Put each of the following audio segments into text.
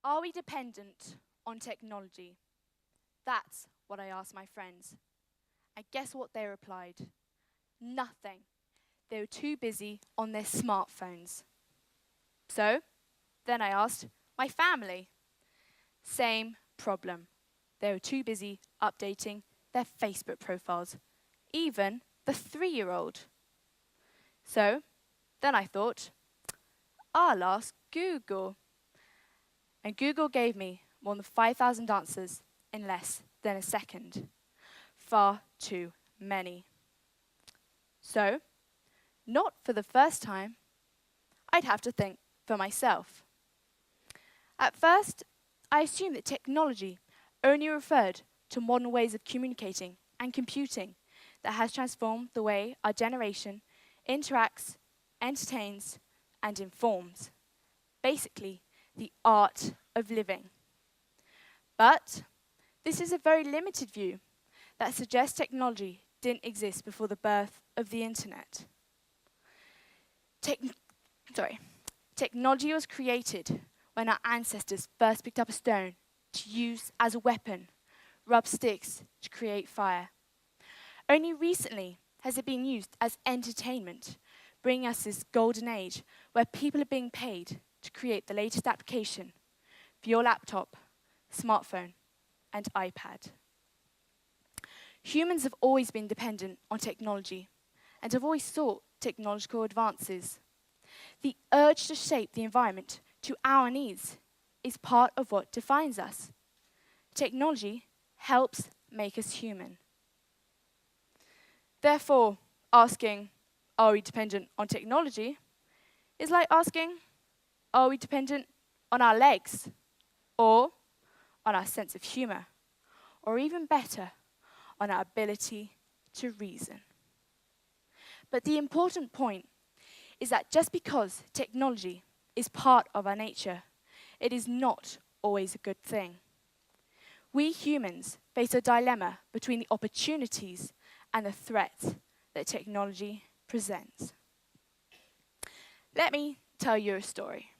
Are we dependent on technology? That's what I asked my friends. And guess what they replied? Nothing. They were too busy on their smartphones. So, then I asked my family. Same problem. They were too busy updating their Facebook profiles, even the 3-year-old. So, then I thought, I'll ask Google. And Google gave me more than 5,000 answers in less than a second. Far too many. So, not for the first time, I'd have to think for myself. At first, I assumed that technology only referred to modern ways of communicating and computing that has transformed the way our generation interacts, entertains, and informs. Basically, the art of living. But this is a very limited view that suggests technology didn't exist before the birth of the internet. Technology was created when our ancestors first picked up a stone to use as a weapon, rub sticks to create fire. Only recently has it been used as entertainment, bringing us this golden age where people are being paid to create the latest application for your laptop, smartphone, and iPad. Humans have always been dependent on technology and have always sought technological advances. The urge to shape the environment to our needs is part of what defines us. Technology helps make us human. Therefore, asking, are we dependent on technology, is like asking, are we dependent on our legs, or on our sense of humor, or even better, on our ability to reason. But the important point is that just because technology is part of our nature, it is not always a good thing. We humans face a dilemma between the opportunities and the threats that technology presents. Let me tell you a story.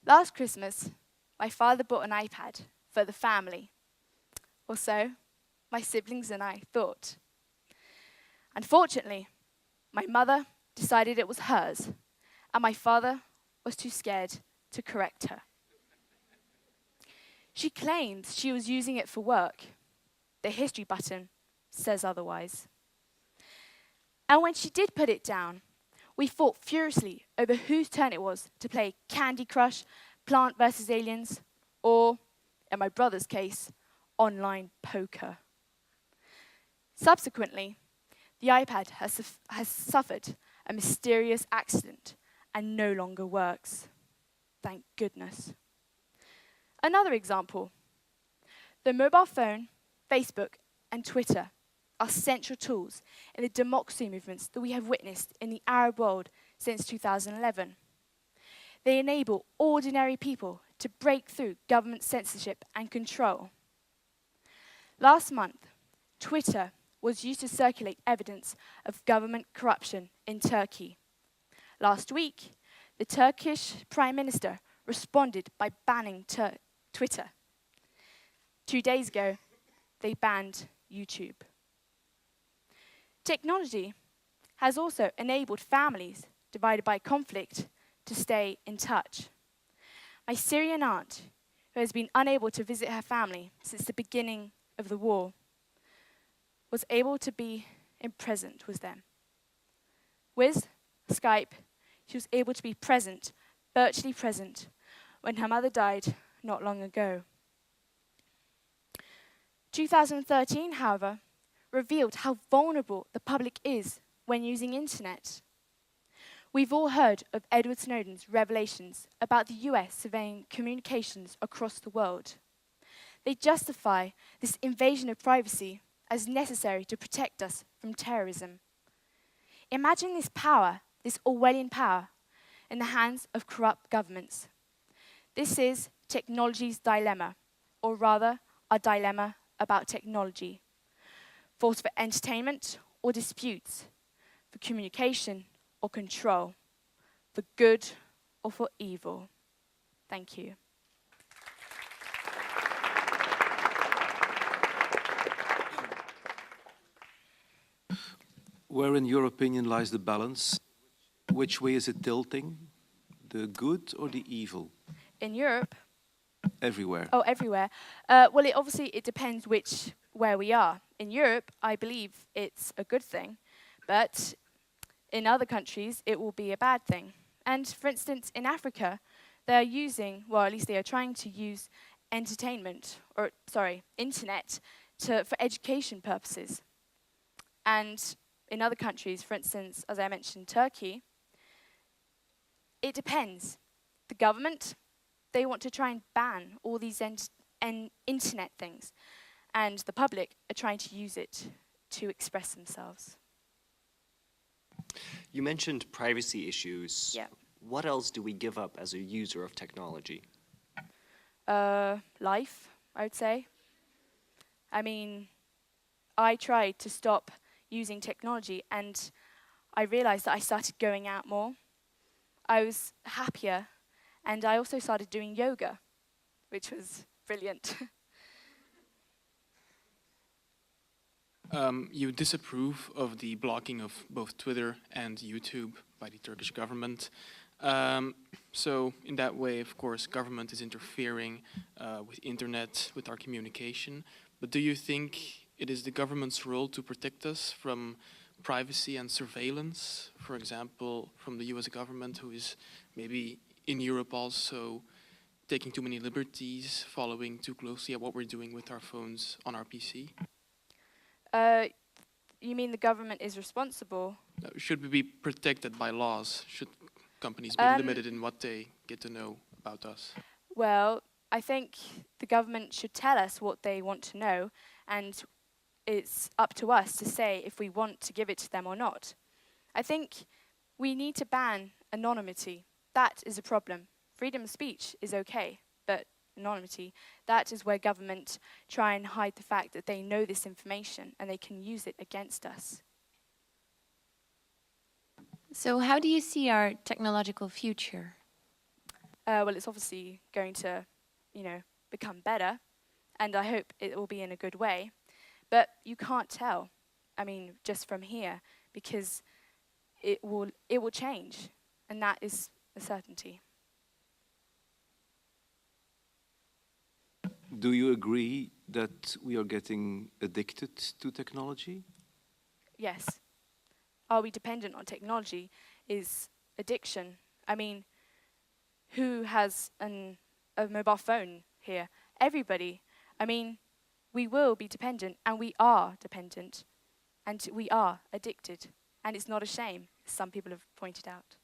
Last Christmas, my father bought an iPad for the family, or so my siblings and I thought. Unfortunately, my mother decided it was hers, and my father was too scared to correct her. She claims she was using it for work. The history button says otherwise. And when she did put it down, we fought furiously over whose turn it was to play Candy Crush, Plant vs. Aliens, or, in my brother's case, online poker. Subsequently, the iPad has suffered a mysterious accident and no longer works. Thank goodness. Another example. The mobile phone, Facebook, and Twitter are central tools in the democracy movements that we have witnessed in the Arab world since 2011. They enable ordinary people to break through government censorship and control. Last month, Twitter was used to circulate evidence of government corruption in Turkey. Last week, the Turkish Prime Minister responded by banning Twitter. 2 days ago, they banned YouTube. Technology has also enabled families divided by conflict to stay in touch. My Syrian aunt, who has been unable to visit her family since the beginning of the war, was able to be present with them. With Skype, she was able to be present, virtually present, when her mother died not long ago. 2013, however, revealed how vulnerable the public is when using internet. We've all heard of Edward Snowden's revelations about the US surveying communications across the world. They justify this invasion of privacy as necessary to protect us from terrorism. Imagine this power, this Orwellian power, in the hands of corrupt governments. This is technology's dilemma, or rather, a dilemma about technology. Force for entertainment or disputes, for communication or control, for good or for evil. Thank you. Where, in your opinion, lies the balance? Which way is it tilting? The good or the evil? In Europe, Everywhere. oh, everywhere. Well, it depends where we are. In Europe, I believe it's a good thing, but in other countries, it will be a bad thing. And for instance, in Africa, they're using, well, at least they are trying to use internet for education purposes. And in other countries, for instance, as I mentioned, Turkey, it depends. The government, they want to try and ban all these internet things, and the public are trying to use it to express themselves. You mentioned privacy issues. Yeah. What else do we give up as a user of technology? Life, I would say. I mean, I tried to stop using technology, and I realized that I started going out more. I was happier, and I also started doing yoga, which was brilliant. You disapprove of the blocking of both Twitter and YouTube by the Turkish government. So in that way, of course, government is interfering with internet, with our communication. But do you think it is the government's role to protect us from privacy and surveillance? For example, from the US government, who is maybe in Europe also taking too many liberties, following too closely at what we're doing with our phones on our PC? You mean the government is responsible? Should we be protected by laws? Should companies be limited in what they get to know about us? Well, I think the government should tell us what they want to know, and it's up to us to say if we want to give it to them or not. I think we need to ban anonymity. That is a problem. Freedom of speech is okay, but anonymity, that is where government try and hide the fact that they know this information and they can use it against us. So how do you see our technological future? Well, it's obviously going to, become better, and I hope it will be in a good way. But you can't tell, just from here, because it will change, and that is a certainty. Do you agree that we are getting addicted to technology? Yes. Are we dependent on technology is addiction. Who has a mobile phone here? Everybody. We will be dependent, and we are dependent, and we are addicted. And it's not a shame, as some people have pointed out.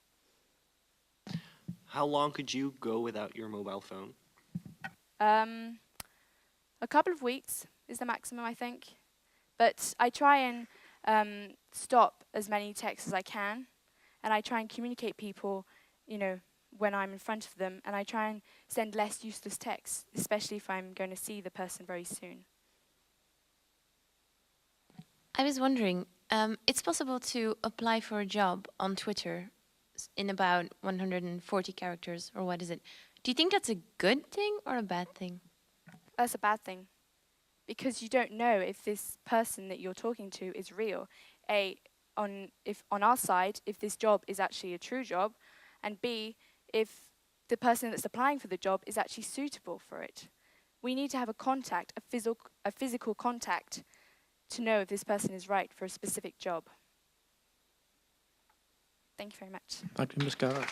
How long could you go without your mobile phone? A couple of weeks is the maximum, I think. But I try and stop as many texts as I can, and I try and communicate people, when I'm in front of them, and I try and send less useless texts, especially if I'm going to see the person very soon. I was wondering, it's possible to apply for a job on Twitter in about 140 characters, or what is it? Do you think that's a good thing or a bad thing? That's a bad thing, because you don't know if this person that you're talking to is real. On our side, if this job is actually a true job, and B, if the person that's applying for the job is actually suitable for it. We need to have a physical contact, to know if this person is right for a specific job. Thank you very much. Dank u, Ms. Kyrle.